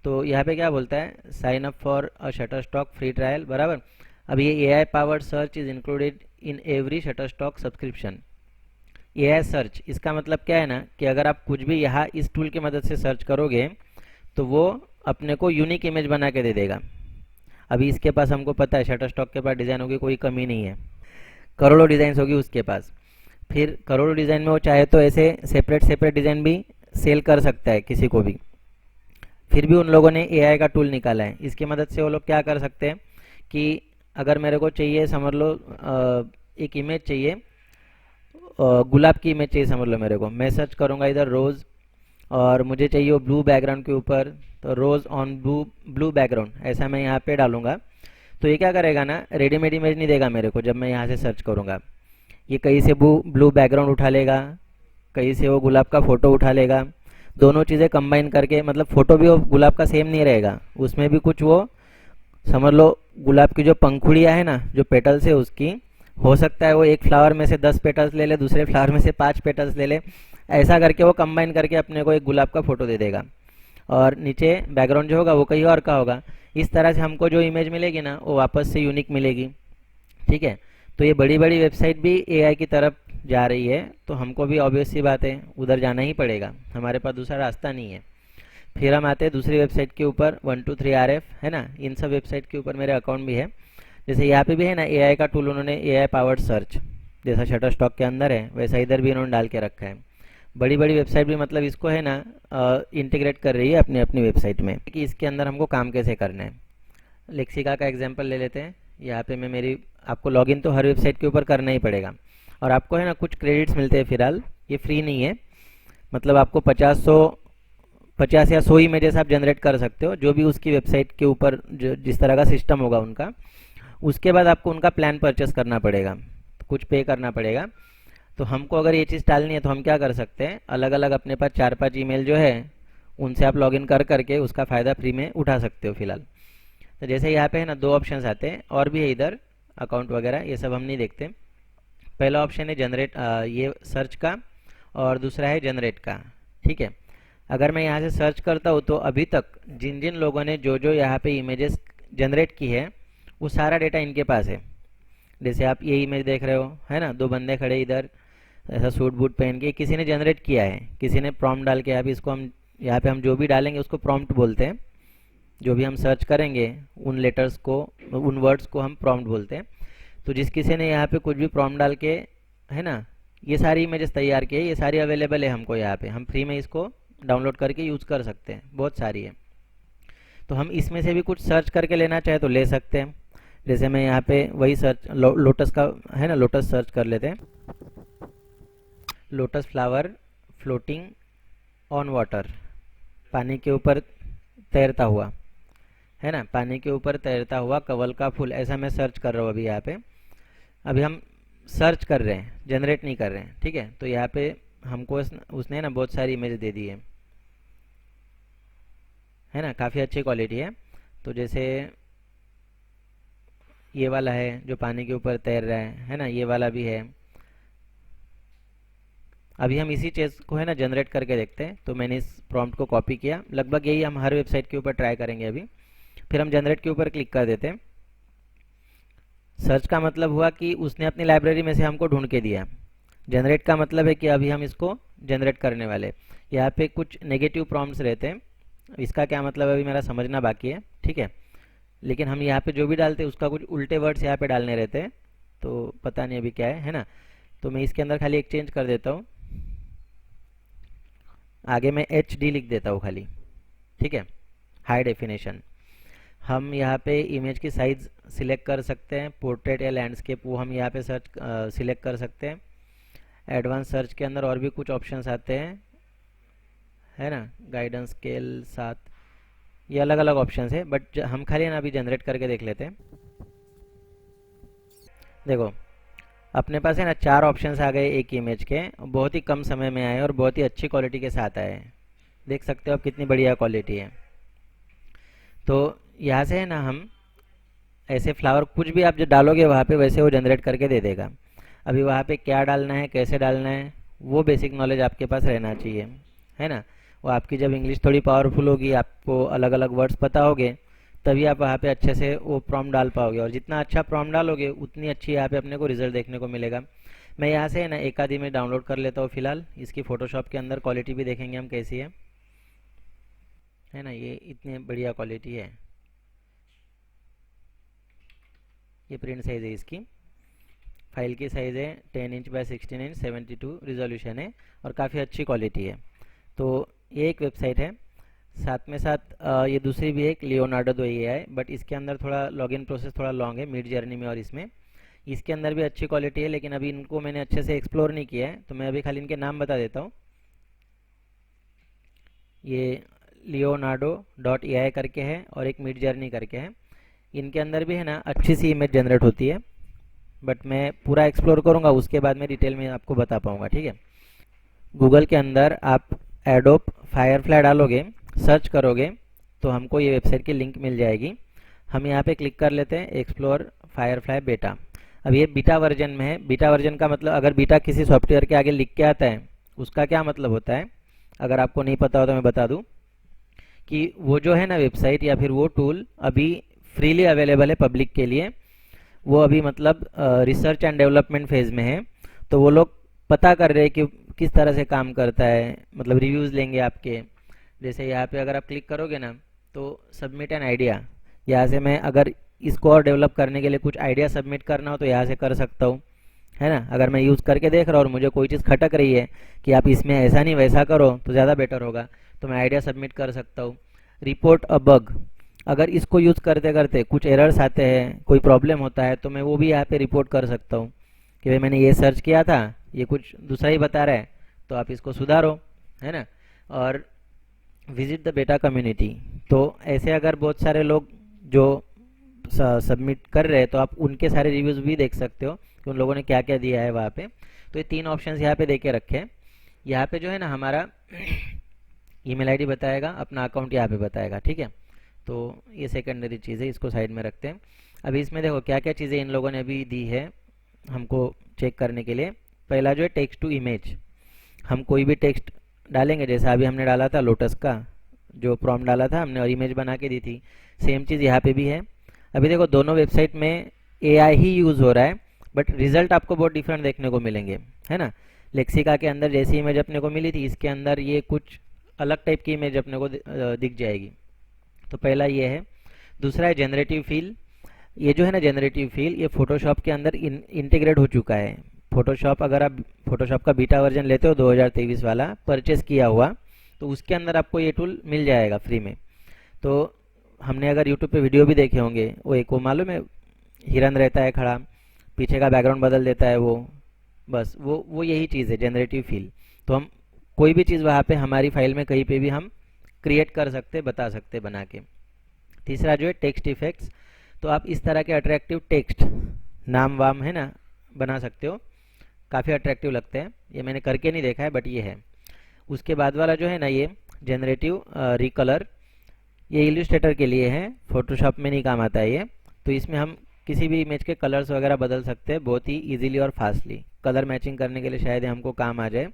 तो यहाँ पे क्या बोलता है, sign up for a Shutterstock free trial, बराबर। अब ये AI powered search is included in every Shutterstock subscription. AI search, इसका मतलब क्या है ना, कि अगर आप कुछ भी यहाँ इस टूल की मदद से सर्च करोगे तो वो अपने को यूनिक इमेज बना के दे देगा। अभी इसके पास, हमको पता है शटर स्टॉक के पास डिज़ाइनों की कोई कमी नहीं है, करोड़ों डिज़ाइन होगी उसके पास। फिर करोड़ों डिज़ाइन में वो चाहे तो ऐसे सेपरेट सेपरेट डिज़ाइन भी सेल कर सकता है किसी को भी। फिर भी उन लोगों ने एआई का टूल निकाला है, इसकी मदद से वो लोग क्या कर सकते हैं कि अगर मेरे को चाहिए, समझ लो एक इमेज चाहिए, गुलाब की इमेज चाहिए समझ लो मेरे को, मैं सर्च करूँगा इधर रोज़, और मुझे चाहिए वो ब्लू बैकग्राउंड के ऊपर, तो रोज़ ऑन ब्लू बैकग्राउंड ऐसा मैं यहाँ पे डालूंगा। तो ये क्या करेगा ना, रेडीमेड इमेज नहीं देगा मेरे को। जब मैं यहाँ से सर्च करूँगा, ये कहीं से ब्लू बैकग्राउंड उठा लेगा, कहीं से वो गुलाब का फ़ोटो उठा लेगा, दोनों चीज़ें कंबाइन करके, मतलब फ़ोटो भी वो गुलाब का सेम नहीं रहेगा, उसमें भी कुछ वो, समझ लो गुलाब की जो पंखुड़ियाँ है ना, जो पेटल्स है उसकी, हो सकता है वो एक फ्लावर में से 10 पेटल्स ले ले, दूसरे फ्लावर में से 5 पेटल्स ले ले, ऐसा करके वो कंबाइन करके अपने को एक गुलाब का फ़ोटो दे देगा, और नीचे बैकग्राउंड जो होगा वो कहीं और का होगा। इस तरह से हमको जो इमेज मिलेगी ना वो वापस से यूनिक मिलेगी। ठीक है, तो ये बड़ी बड़ी वेबसाइट भी एआई की तरफ जा रही है, तो हमको भी ऑब्वियस सी बात है उधर जाना ही पड़ेगा, हमारे पास दूसरा रास्ता नहीं है। फिर हम आते हैं दूसरी वेबसाइट के ऊपर, 123RF है ना, इन सब वेबसाइट के ऊपर मेरे अकाउंट भी है। जैसे यहाँ पे भी है ना एआई का टूल, उन्होंने एआई पावर्ड सर्च, जैसा शटर स्टॉक के अंदर है वैसा इधर भी उन्होंने डाल के रखा है। बड़ी बड़ी वेबसाइट भी मतलब इसको है ना इंटीग्रेट कर रही है अपनी अपनी वेबसाइट में, कि इसके अंदर हमको काम कैसे करना है। लेक्सिका का एग्जांपल ले लेते हैं। यहाँ पे मैं मेरी, आपको लॉगिन तो हर वेबसाइट के ऊपर करना ही पड़ेगा, और आपको है ना कुछ क्रेडिट्स मिलते हैं फिलहाल, ये फ्री नहीं है। मतलब आपको 50 या 100 इमेजेस आप जनरेट कर सकते हो, जो भी उसकी वेबसाइट के ऊपर जो जिस तरह का सिस्टम होगा उनका। उसके बाद आपको उनका प्लान परचेस करना पड़ेगा, कुछ पे करना पड़ेगा। तो हमको अगर ये चीज़ टालनी है तो हम क्या कर सकते हैं, अलग अलग अपने पास 4-5 ईमेल जो है उनसे आप लॉगिन कर करके उसका फ़ायदा फ्री में उठा सकते हो फिलहाल। तो जैसे यहाँ पे है ना दो ऑप्शंस आते हैं, और भी है इधर अकाउंट वगैरह, ये सब हम नहीं देखते। पहला ऑप्शन है जनरेट, ये सर्च का, और दूसरा है जनरेट का। ठीक है, अगर मैं यहाँ से सर्च करता हूँ तो अभी तक जिन जिन लोगों ने जो जो यहाँ पे इमेजेस जनरेट की है वो सारा डेटा इनके पास है। जैसे आप ये इमेज देख रहे हो, है ना, दो बंदे खड़े इधर ऐसा सूट बूट पहन के, किसी ने जनरेट किया है, किसी ने प्रॉम्प्ट डाल के। अभी इसको हम यहाँ पे हम जो भी डालेंगे उसको प्रॉम्प्ट बोलते हैं। जो भी हम सर्च करेंगे उन लेटर्स को, उन वर्ड्स को हम प्रॉम्प्ट बोलते हैं। तो जिस किसी ने यहाँ पे कुछ भी प्रॉम्प्ट डाल के, है ना, ये सारी इमेजेस तैयार की है, ये सारी अवेलेबल है हमको यहाँ पे, हम फ्री में इसको डाउनलोड करके यूज़ कर सकते हैं, बहुत सारी है। तो हम इसमें से भी कुछ सर्च करके लेना चाहे तो ले सकते हैं। जैसे मैं यहाँ पे वही सर्च लोटस का, है ना, लोटस सर्च कर लेते हैं। Lotus flower floating on water, पानी के ऊपर तैरता हुआ, है ना, पानी के ऊपर तैरता हुआ कवल का फूल, ऐसा मैं सर्च कर रहा हूँ अभी यहाँ पे। अभी हम सर्च कर रहे हैं, जनरेट नहीं कर रहे हैं। ठीक है, तो यहाँ पे हमको उसने ना बहुत सारी इमेज दे दी है ना, काफ़ी अच्छी क्वालिटी है। तो जैसे ये वाला है जो पानी के ऊपर तैर रहा है ना, ये वाला भी है। अभी हम इसी चीज़ को, है ना, जनरेट करके देखते हैं। तो मैंने इस प्रॉम्प्ट को कॉपी किया, लगभग यही हम हर वेबसाइट के ऊपर ट्राई करेंगे अभी। फिर हम जनरेट के ऊपर क्लिक कर देते हैं। सर्च का मतलब हुआ कि उसने अपनी लाइब्रेरी में से हमको ढूंढ के दिया। जनरेट का मतलब है कि अभी हम इसको जनरेट करने वाले। यहाँ पे कुछ नेगेटिव प्रॉम्प्ट्स रहते हैं, इसका क्या मतलब है अभी मेरा समझना बाकी है। ठीक है, लेकिन हम यहाँ पे जो भी डालते हैं उसका कुछ उल्टे वर्ड्स यहाँ पे डालने रहते हैं, तो पता नहीं अभी क्या है ना। तो मैं इसके अंदर खाली एक चेंज कर देता हूँ, आगे मैं HD लिख देता हूँ खाली। ठीक है, हाई डेफिनेशन। हम यहाँ पे इमेज की साइज सिलेक्ट कर सकते हैं, पोर्ट्रेट या लैंडस्केप, वो हम यहाँ पे सर्च सिलेक्ट कर सकते हैं। एडवांस सर्च के अंदर और भी कुछ ऑप्शंस आते हैं, है ना, गाइडेंस स्केल 7, ये अलग अलग ऑप्शंस है, बट हम खाली ना अभी जनरेट करके देख लेते हैं। देखो अपने पास है ना 4 ऑप्शंस आ गए एक इमेज के, बहुत ही कम समय में आए और बहुत ही अच्छी क्वालिटी के साथ आए। देख सकते हो आप कितनी बढ़िया क्वालिटी है। तो यहाँ से है ना हम ऐसे फ्लावर कुछ भी आप जो डालोगे वहाँ पे वैसे वो जनरेट करके दे देगा। अभी वहाँ पे क्या डालना है, कैसे डालना है, वो बेसिक नॉलेज आपके पास रहना चाहिए, है ना। वो आपकी जब इंग्लिश थोड़ी पावरफुल होगी, आपको अलग अलग वर्ड्स पता होगे, तभी आप वहाँ पे अच्छे से वो प्रॉम्प्ट डाल पाओगे। और जितना अच्छा प्रॉम्प्ट डालोगे उतनी अच्छी यहाँ पे अपने को रिजल्ट देखने को मिलेगा। मैं यहाँ से है ना एक आधी में डाउनलोड कर लेता हूँ फिलहाल। इसकी फ़ोटोशॉप के अंदर क्वालिटी भी देखेंगे हम कैसी है ना। ये इतनी बढ़िया क्वालिटी है। ये प्रिंट साइज़ है इसकी, फाइल की साइज़ है 10 इंच बाय 16 इंच, 72 रिजोल्यूशन है और काफ़ी अच्छी क्वालिटी है। तो ये एक वेबसाइट है। साथ में साथ ये दूसरी भी है, एक लियोनार्डो 2 AI, बट इसके अंदर थोड़ा लॉगिन प्रोसेस थोड़ा लॉन्ग है, मिड जर्नी में। और इसके अंदर भी अच्छी क्वालिटी है, लेकिन अभी इनको मैंने अच्छे से एक्सप्लोर नहीं किया है, तो मैं अभी खाली इनके नाम बता देता हूँ। ये leonardo.ai करके है और एक मिड जर्नी करके है। इनके अंदर भी है ना अच्छी सी इमेज जनरेट होती है, बट मैं पूरा एक्सप्लोर करूँगा, उसके बाद मैं डिटेल में आपको बता पाऊँगा। ठीक है, गूगल के अंदर आप एडोब फायरफ्लाई डालोगे, सर्च करोगे, तो हमको ये वेबसाइट की लिंक मिल जाएगी। हम यहाँ पे क्लिक कर लेते हैं, एक्सप्लोर फायरफ्लाई बेटा। अब ये बीटा वर्जन में है। बीटा वर्जन का मतलब, अगर बीटा किसी सॉफ्टवेयर के आगे लिख के आता है उसका क्या मतलब होता है, अगर आपको नहीं पता हो तो मैं बता दूं कि वो जो है ना वेबसाइट या फिर वो टूल अभी फ्रीली अवेलेबल है पब्लिक के लिए। वो अभी मतलब रिसर्च एंड डेवलपमेंट फेज में है। तो वो लोग पता कर रहे हैं कि किस तरह से काम करता है, मतलब रिव्यूज़ लेंगे आपके। जैसे यहाँ पे अगर आप क्लिक करोगे ना, तो सबमिट एन आइडिया, यहाँ से मैं अगर इसको और डेवलप करने के लिए कुछ आइडिया सबमिट करना हो तो यहाँ से कर सकता हूँ, है ना। अगर मैं यूज़ करके देख रहा हूँ और मुझे कोई चीज़ खटक रही है कि आप इसमें ऐसा नहीं वैसा करो तो ज़्यादा बेटर होगा, तो मैं आइडिया सबमिट कर सकता हूँ। रिपोर्ट अ बग, अगर इसको यूज़ करते करते कुछ एरर्स आते हैं, कोई प्रॉब्लम होता है, तो मैं वो भी यहाँ पे रिपोर्ट कर सकता हूँ कि भाई मैंने ये सर्च किया था, ये कुछ दूसरा ही बता रहा है, तो आप इसको सुधारो, है ना। और विजिट द बेटा कम्युनिटी, तो ऐसे अगर बहुत सारे लोग जो सबमिट कर रहे हैं तो आप उनके सारे रिव्यूज़ भी देख सकते हो कि उन लोगों ने क्या क्या दिया है वहाँ पे। तो ये 3 ऑप्शंस यहाँ पे देके रखे हैं। यहाँ पे जो है ना हमारा ईमेल आईडी बताएगा, अपना अकाउंट यहाँ पे बताएगा। ठीक है, तो ये सेकेंडरी चीज़ है, इसको साइड में रखते हैं। अभी इसमें देखो क्या क्या चीज़ें इन लोगों ने अभी दी है हमको चेक करने के लिए। पहला जो है टेक्स्ट टू इमेज, हम कोई भी टेक्स्ट डालेंगे, जैसा अभी हमने डाला था लोटस का जो प्रॉम्प्ट डाला था हमने और इमेज बना के दी थी, सेम चीज़ यहाँ पे भी है। अभी देखो दोनों वेबसाइट में एआई ही यूज़ हो रहा है, बट रिजल्ट आपको बहुत डिफरेंट देखने को मिलेंगे, है ना। लेक्सिका के अंदर जैसी इमेज अपने को मिली थी, इसके अंदर ये कुछ अलग टाइप की इमेज अपने को दिख जाएगी। तो पहला ये है। दूसरा है जनरेटिव फील। ये जो है ना जनरेटिव फील, ये फोटोशॉप के अंदर इंटीग्रेट हो चुका है। फोटोशॉप अगर आप फोटोशॉप का बीटा वर्जन लेते हो 2023 वाला परचेस किया हुआ, तो उसके अंदर आपको ये टूल मिल जाएगा फ्री में। तो हमने अगर यूट्यूब पे वीडियो भी देखे होंगे, वो एक वो मालूम है हिरन रहता है खड़ा, पीछे का बैकग्राउंड बदल देता है वो, बस वो यही चीज़ है जनरेटिव फील। तो हम कोई भी चीज़ वहाँ पे हमारी फाइल में कहीं पे भी हम क्रिएट कर सकते, बता सकते बना के। तीसरा जो है टेक्स्ट इफेक्ट्स, तो आप इस तरह के अट्रैक्टिव टेक्स्ट नाम वाम है ना बना सकते हो, काफ़ी अट्रैक्टिव लगते हैं। ये मैंने करके नहीं देखा है बट ये है। उसके बाद वाला जो है ना ये जनरेटिव रिकलर, ये इल्यूस्ट्रेटर के लिए है, फोटोशॉप में नहीं काम आता है ये। तो इसमें हम किसी भी इमेज के कलर्स वगैरह बदल सकते हैं बहुत ही इजीली और फास्टली। कलर मैचिंग करने के लिए शायद हमको काम आ जाए,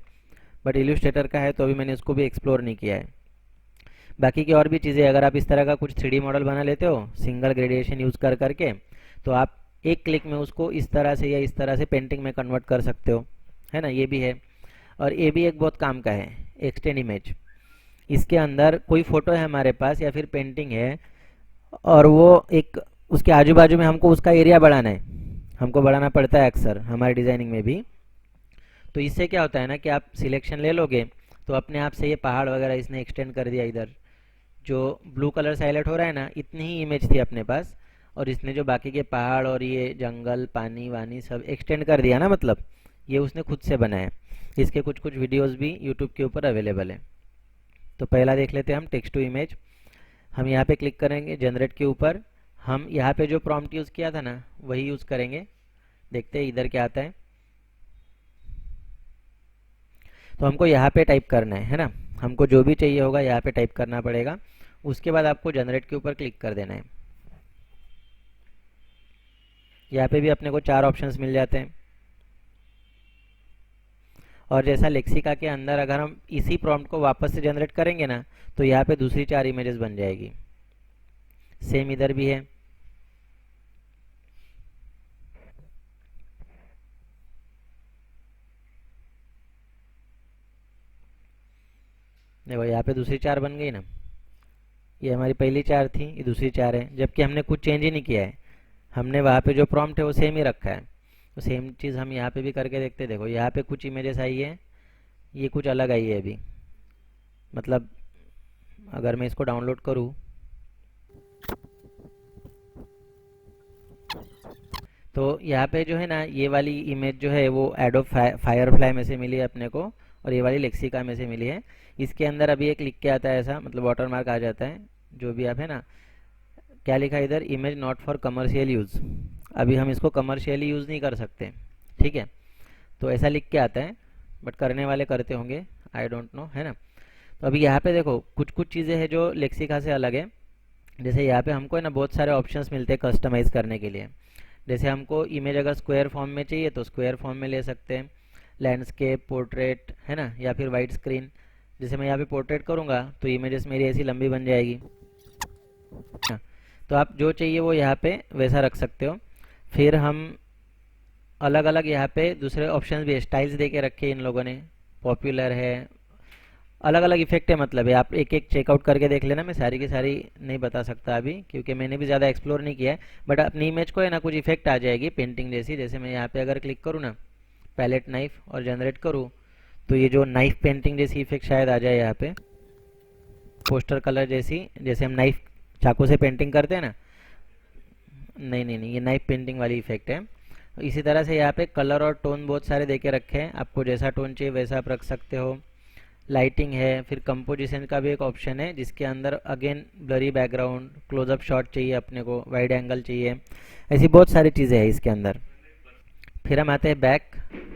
बट इल्यूस्ट्रेटर का है तो अभी मैंने इसको भी एक्सप्लोर नहीं किया है। बाकी की और भी चीज़ें, अगर आप इस तरह का कुछ 3D मॉडल बना लेते हो सिंगल ग्रेडिएशन यूज़ कर करके, तो आप एक क्लिक में उसको इस तरह से या इस तरह से पेंटिंग में कन्वर्ट कर सकते हो, है ना। ये भी है। और ये भी एक बहुत काम का है, एक्सटेंड इमेज। इसके अंदर कोई फ़ोटो है हमारे पास या फिर पेंटिंग है, और वो एक उसके आजू बाजू में हमको उसका एरिया बढ़ाना है, हमको बढ़ाना पड़ता है अक्सर हमारे डिज़ाइनिंग में भी। तो इससे क्या होता है ना कि आप सिलेक्शन ले लोगे तो अपने आप से ये पहाड़ वगैरह इसने एक्सटेंड कर दिया। इधर जो ब्लू कलर से हाईलाइट हो रहा है ना, इतनी ही इमेज थी अपने पास, और इसने जो बाकी के पहाड़ और ये जंगल पानी वानी सब एक्सटेंड कर दिया ना, मतलब ये उसने खुद से बनाया। इसके कुछ कुछ वीडियोस भी यूट्यूब के ऊपर अवेलेबल है। तो पहला देख लेते हैं हम टेक्स्ट टू इमेज। हम यहाँ पे क्लिक करेंगे जनरेट के ऊपर, हम यहाँ पे जो प्रॉम्प्ट यूज़ किया था ना वही यूज़ करेंगे। देखते हैं इधर क्या आता है। तो हमको यहाँ पे टाइप करना है ना, हमको जो भी चाहिए होगा यहाँ पे टाइप करना पड़ेगा। उसके बाद आपको जनरेट के ऊपर क्लिक कर देना है। यहाँ पे भी अपने को 4 ऑप्शंस मिल जाते हैं। और जैसा लेक्सिका के अंदर अगर हम इसी प्रॉम्प्ट को वापस से जनरेट करेंगे ना, तो यहाँ पे दूसरी 4 इमेजेस बन जाएगी। सेम इधर भी है। देखो यहाँ पे दूसरी 4 बन गई ना, ये हमारी पहली 4 थी, ये दूसरी 4 है, जबकि हमने कुछ चेंज ही नहीं किया है। हमने वहाँ पे जो प्रॉम्प्ट है वो सेम ही रखा है। तो सेम चीज़ हम यहाँ पे भी करके देखते हैं। देखो यहाँ पे कुछ इमेजेस आई है, ये कुछ अलग आई है अभी। मतलब अगर मैं इसको डाउनलोड करूँ तो यहाँ पे जो है ना ये वाली इमेज जो है वो एडोब फायरफ्लाई में से मिली है अपने को, और ये वाली लेक्सिका में से मिली है। इसके अंदर अभी एक लिख के आता है ऐसा, मतलब वाटरमार्क आ जाता है जो भी आप है ना। क्या लिखा है इधर, image not for commercial use. अभी हम इसको कमर्शियली यूज़ नहीं कर सकते, ठीक है। तो ऐसा लिख के आता है, बट करने वाले करते होंगे, आई डोंट नो, है ना। तो अभी यहाँ पे देखो कुछ कुछ चीज़ें हैं जो लेक्सिका से अलग है। जैसे यहाँ पे हमको है ना बहुत सारे ऑप्शंस मिलते हैं कस्टमाइज़ करने के लिए। जैसे हमको इमेज अगर स्क्वायर फॉर्म में चाहिए तो स्क्वायर फॉर्म में ले सकते हैं, लैंडस्केप, पोर्ट्रेट, है ना, या फिर वाइड स्क्रीन। जैसे मैं यहाँ पे पोर्ट्रेट करूँगा तो इमेजेस मेरी ऐसी लंबी बन जाएगी। हाँ, तो आप जो चाहिए वो यहाँ पे वैसा रख सकते हो। फिर हम अलग अलग यहाँ पे दूसरे ऑप्शंस भी स्टाइल्स दे के रखे इन लोगों ने, पॉपुलर है, अलग अलग इफेक्ट है। मतलब है आप एक एक चेकआउट करके देख लेना, मैं सारी की सारी नहीं बता सकता अभी क्योंकि मैंने भी ज़्यादा एक्सप्लोर नहीं किया है। बट अपनी इमेज को है ना कुछ इफेक्ट आ जाएगी पेंटिंग जैसी। जैसे मैं यहाँ पे अगर क्लिक करूँ ना पैलेट नाइफ और जनरेट करूँ, तो ये जो नाइफ पेंटिंग जैसी इफेक्ट शायद आ जाए यहाँ पे, पोस्टर कलर जैसी, जैसे हम नाइफ चाकू से पेंटिंग करते हैं ना। नहीं नहीं नहीं, ये नाइफ पेंटिंग वाली इफेक्ट है। इसी तरह से यहाँ पे कलर और टोन बहुत सारे दे के रखे हैं, आपको जैसा टोन चाहिए वैसा आप रख सकते हो। लाइटिंग है, फिर कंपोजिशन का भी एक ऑप्शन है जिसके अंदर again blurry background, close up shot चाहिए अपने को, वाइड एंगल चाहिए, ऐसी बहुत सारी चीज़ें हैं इसके अंदर। फिर हम आते हैं बैक,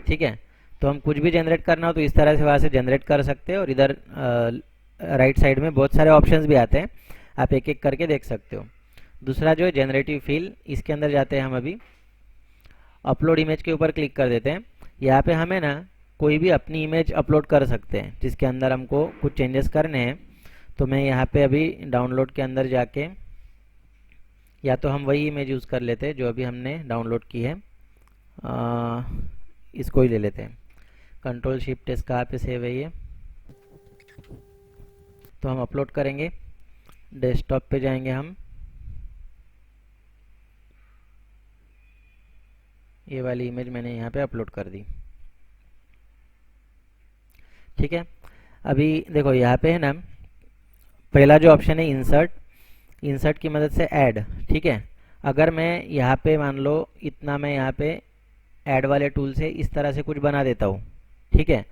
ठीक है। तो हम कुछ भी जनरेट करना हो तो इस तरह से वहाँ से जनरेट कर सकते हैं। और इधर राइट साइड में बहुत सारे ऑप्शंस भी आते हैं। आप एक एक करके देख सकते हो। दूसरा जो है जनरेटिव फील, इसके अंदर जाते हैं हम अभी, अपलोड इमेज के ऊपर क्लिक कर देते हैं। यहाँ पे हमें ना कोई भी अपनी इमेज अपलोड कर सकते हैं जिसके अंदर हमको कुछ चेंजेस करने हैं। तो मैं यहाँ पे अभी डाउनलोड के अंदर जाके, या तो हम वही इमेज यूज़ कर लेते हैं जो अभी हमने डाउनलोड की है, इसको ही ले लेते हैं। कंट्रोल शिफ्ट एस, कहाँ पे सेव है ये, तो हम अपलोड करेंगे। डेस्कटॉप पे जाएंगे हम, ये वाली इमेज मैंने यहाँ पे अपलोड कर दी। ठीक है, अभी देखो यहाँ पे है ना, पहला जो ऑप्शन है इंसर्ट, इंसर्ट की मदद से ऐड। ठीक है, अगर मैं यहाँ पे मान लो इतना, मैं यहाँ पे ऐड वाले टूल से इस तरह से कुछ बना देता हूँ। ठीक है,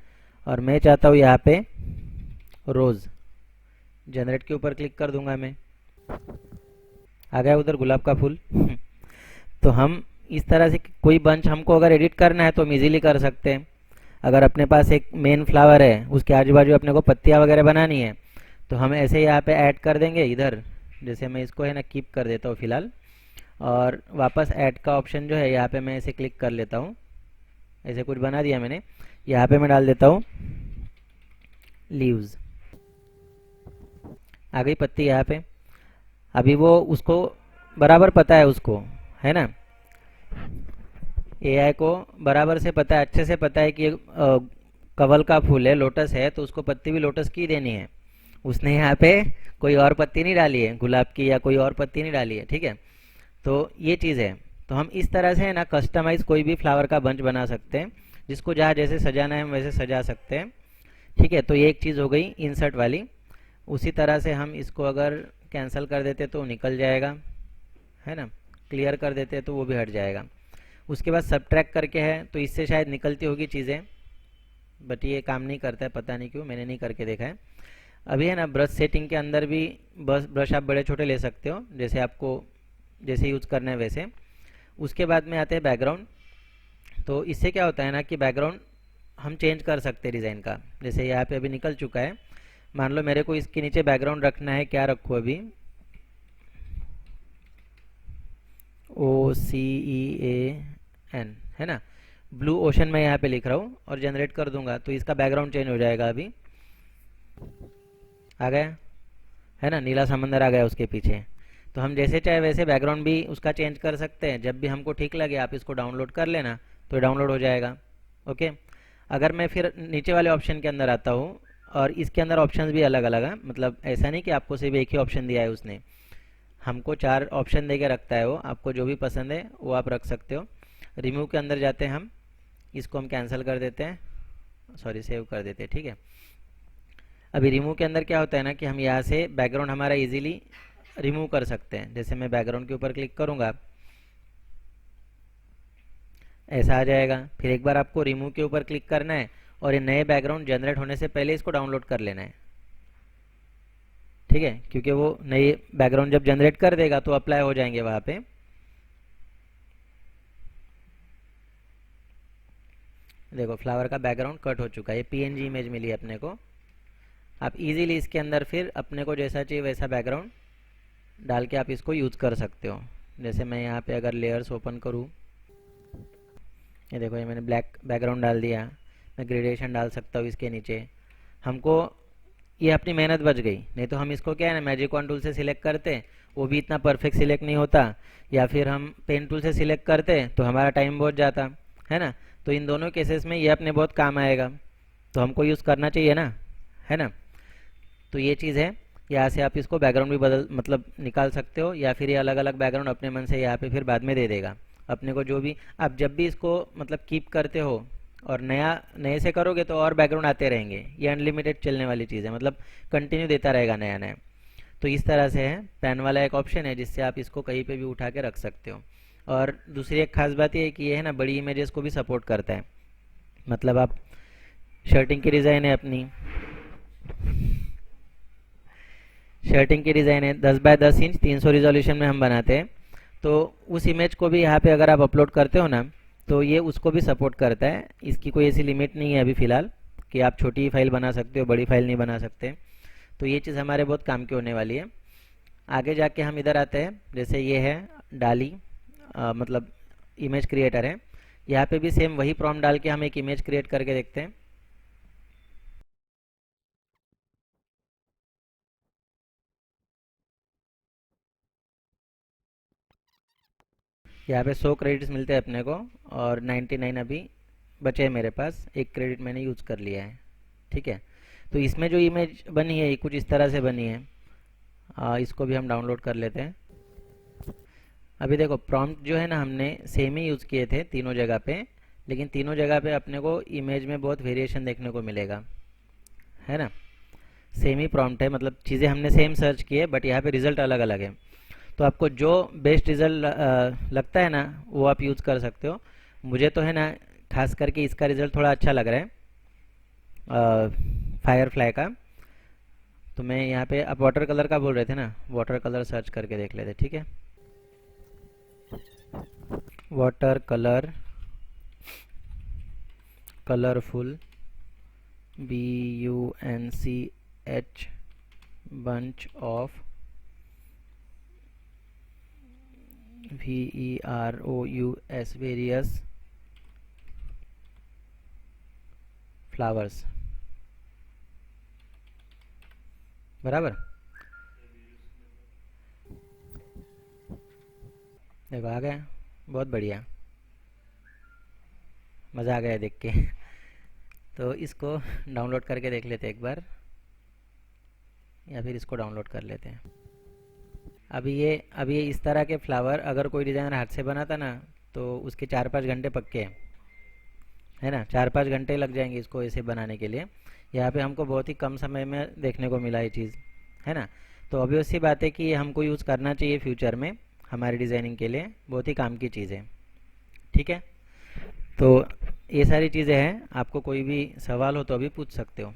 और मैं चाहता हूँ यहाँ पे रोज़, जनरेट के ऊपर क्लिक कर दूंगा मैं, आ गया उधर गुलाब का फूल। तो हम इस तरह से कोई बंच हमको अगर एडिट करना है तो हम इजीली कर सकते हैं। अगर अपने पास एक मेन फ्लावर है, उसके आजू बाजू अपने को पत्तियाँ वगैरह बनानी है, तो हम ऐसे यहाँ पे ऐड कर देंगे इधर। जैसे मैं इसको है ना कीप कर देता हूँ फिलहाल, और वापस ऐड का ऑप्शन जो है यहाँ पे मैं ऐसे क्लिक कर लेता हूँ। ऐसे कुछ बना दिया मैंने, यहाँ पे मैं डाल देता हूँ लीव्स, आ गई पत्ती यहाँ पे। अभी वो उसको बराबर पता है उसको, है ना, एआई को बराबर से पता है, अच्छे से पता है कि ये कवल का फूल है, लोटस है, तो उसको पत्ती भी लोटस की देनी है। उसने यहाँ पे कोई और पत्ती नहीं डाली है, गुलाब की या कोई और पत्ती नहीं डाली है। ठीक है, तो ये चीज़ है। तो हम इस तरह से है ना कस्टमाइज कोई भी फ्लावर का बंच बना सकते हैं, जिसको जहाँ जैसे सजाना है हम वैसे सजा सकते हैं। ठीक है, तो ये एक चीज़ हो गई इंसर्ट वाली। उसी तरह से हम इसको अगर कैंसिल कर देते तो निकल जाएगा, है ना, क्लियर कर देते तो वो भी हट जाएगा। उसके बाद सबट्रैक्ट करके है, तो इससे शायद निकलती होगी चीज़ें, बट ये काम नहीं करता है, पता नहीं क्यों, मैंने नहीं करके देखा है। अभी है ना ब्रश सेटिंग के अंदर भी बस ब्रश आप बड़े छोटे ले सकते हो, जैसे आपको जैसे यूज़ करना है वैसे। उसके बाद में आते हैं बैकग्राउंड। तो इससे क्या होता है ना कि बैकग्राउंड हम चेंज कर सकते हैं डिज़ाइन का। जैसे यहाँ पे अभी निकल चुका है, मान लो मेरे को इसके नीचे बैकग्राउंड रखना है, क्या रखूँ अभी, OCEAN, है ना, ब्लू ओशन मैं यहाँ पे लिख रहा हूँ और जनरेट कर दूंगा तो इसका बैकग्राउंड चेंज हो जाएगा। अभी आ गया, है ना, नीला समंदर आ गया उसके पीछे। तो हम जैसे चाहे वैसे बैकग्राउंड भी उसका चेंज कर सकते हैं। जब भी हमको ठीक लगे आप इसको डाउनलोड कर लेना, तो डाउनलोड हो जाएगा। ओके, अगर मैं फिर नीचे वाले ऑप्शन के अंदर आता हूँ, और इसके अंदर ऑप्शंस भी अलग अलग हैं, मतलब ऐसा नहीं कि आपको सिर्फ एक ही ऑप्शन दिया है उसने, हमको 4 ऑप्शन दे के रखता है वो। आपको जो भी पसंद है वो आप रख सकते हो। रिमूव के अंदर जाते हैं हम, इसको हम कैंसिल कर देते हैं, सॉरी सेव कर देते हैं। ठीक है, अभी रिमूव के अंदर क्या होता है ना कि हम यहाँ से बैकग्राउंड हमारा इजीली रिमूव कर सकते हैं। जैसे मैं बैकग्राउंड के ऊपर क्लिक करूँगा, ऐसा आ जाएगा। फिर एक बार आपको रिमूव के ऊपर क्लिक करना है और ये नए बैकग्राउंड जनरेट होने से पहले इसको डाउनलोड कर लेना है। ठीक है, क्योंकि वो नए बैकग्राउंड जब जनरेट कर देगा तो अप्लाई हो जाएंगे वहाँ पे। देखो फ्लावर का बैकग्राउंड कट हो चुका है, ये PNG इमेज मिली अपने को। आप इजीली इसके अंदर फिर अपने को जैसा चाहिए वैसा बैकग्राउंड डाल के आप इसको यूज़ कर सकते हो। जैसे मैं यहाँ पे अगर लेयर्स ओपन करूँ, ये देखो ये मैंने ब्लैक बैकग्राउंड डाल दिया। मैं ग्रेडेशन डाल सकता हूँ इसके नीचे। हमको ये अपनी मेहनत बच गई, नहीं तो हम इसको क्या है ना मैजिक वन टूल से सिलेक्ट करते, वो भी इतना परफेक्ट सिलेक्ट नहीं होता, या फिर हम पेन टूल से सिलेक्ट करते तो हमारा टाइम बहुत जाता, है ना। तो इन दोनों केसेस में ये अपने बहुत काम आएगा, तो हमको यूज़ करना चाहिए ना, है ना। तो ये चीज़ है, यहाँ से आप इसको बैकग्राउंड भी बदल मतलब निकाल सकते हो, या फिर ये अलग अलग बैकग्राउंड अपने मन से यहाँ पे फिर बाद में दे देगा अपने को। जो भी आप जब भी इसको मतलब कीप करते हो और नए से करोगे तो और बैकग्राउंड आते रहेंगे। ये अनलिमिटेड चलने वाली चीज़ है, मतलब कंटिन्यू देता रहेगा नया नया। तो इस तरह से है, पैन वाला एक ऑप्शन है जिससे आप इसको कहीं पे भी उठा के रख सकते हो। और दूसरी एक खास बात ये है कि ये है ना बड़ी इमेजेस को भी सपोर्ट करता है। मतलब आप शर्टिंग की डिज़ाइन है अपनी, शर्टिंग की डिज़ाइन है 10 बाय 10 इंच 300 रिजोल्यूशन में हम बनाते हैं। तो उस इमेज को भी यहाँ पे अगर आप अपलोड करते हो ना, तो ये उसको भी सपोर्ट करता है। इसकी कोई ऐसी लिमिट नहीं है अभी फ़िलहाल कि आप छोटी फाइल बना सकते हो, बड़ी फाइल नहीं बना सकते। तो ये चीज़ हमारे बहुत काम की होने वाली है। आगे जाके हम इधर आते हैं, जैसे ये है डाली, मतलब इमेज क्रिएटर है। यहाँ पे भी सेम वही प्रॉम्प्ट डाल के हम एक इमेज क्रिएट करके देखते हैं। यहाँ पे 100 क्रेडिट्स मिलते हैं अपने को, और 99 अभी बचे हैं मेरे पास, एक क्रेडिट मैंने यूज़ कर लिया है। ठीक है, तो इसमें जो इमेज बनी है ये कुछ इस तरह से बनी है। इसको भी हम डाउनलोड कर लेते हैं। अभी देखो प्रॉम्प्ट जो है ना हमने सेम ही यूज़ किए थे तीनों जगह पे, लेकिन तीनों जगह पे अपने को इमेज में बहुत वेरिएशन देखने को मिलेगा, है ना। सेम ही प्रॉम्प्ट है, मतलब चीज़ें हमने सेम सर्च की है, बट यहाँ पे रिज़ल्ट अलग अलग है। तो आपको जो बेस्ट रिज़ल्ट लगता है ना वो आप यूज़ कर सकते हो। मुझे तो है ना खास करके इसका रिज़ल्ट थोड़ा अच्छा लग रहा है, फायरफ्लाई का। तो मैं यहाँ पे, आप वाटर कलर का बोल रहे थे ना, वाटर कलर सर्च करके देख लेते, ठीक है। Water colour, colourful, BUNCH, bunch of, VEROUS, various flowers, बराबर। देखो आ गया, बहुत बढ़िया, मज़ा आ गया देख के। तो इसको डाउनलोड करके देख लेते हैं एक बार, या फिर इसको डाउनलोड कर लेते हैं। अभी ये इस तरह के फ्लावर अगर कोई डिज़ाइनर हाथ से बनाता ना तो उसके 4-5 घंटे पक्के हैं, है ना। 4-5 घंटे लग जाएंगे इसको ऐसे बनाने के लिए। यहाँ पे हमको बहुत ही कम समय में देखने को मिला ये चीज़, है ना। तो ऑब्वियस सी बात है कि ये हमको यूज़ करना चाहिए फ्यूचर में, हमारी डिज़ाइनिंग के लिए बहुत ही काम की चीज़ है। ठीक है, तो ये सारी चीज़ें हैं, आपको कोई भी सवाल हो तो अभी पूछ सकते हो।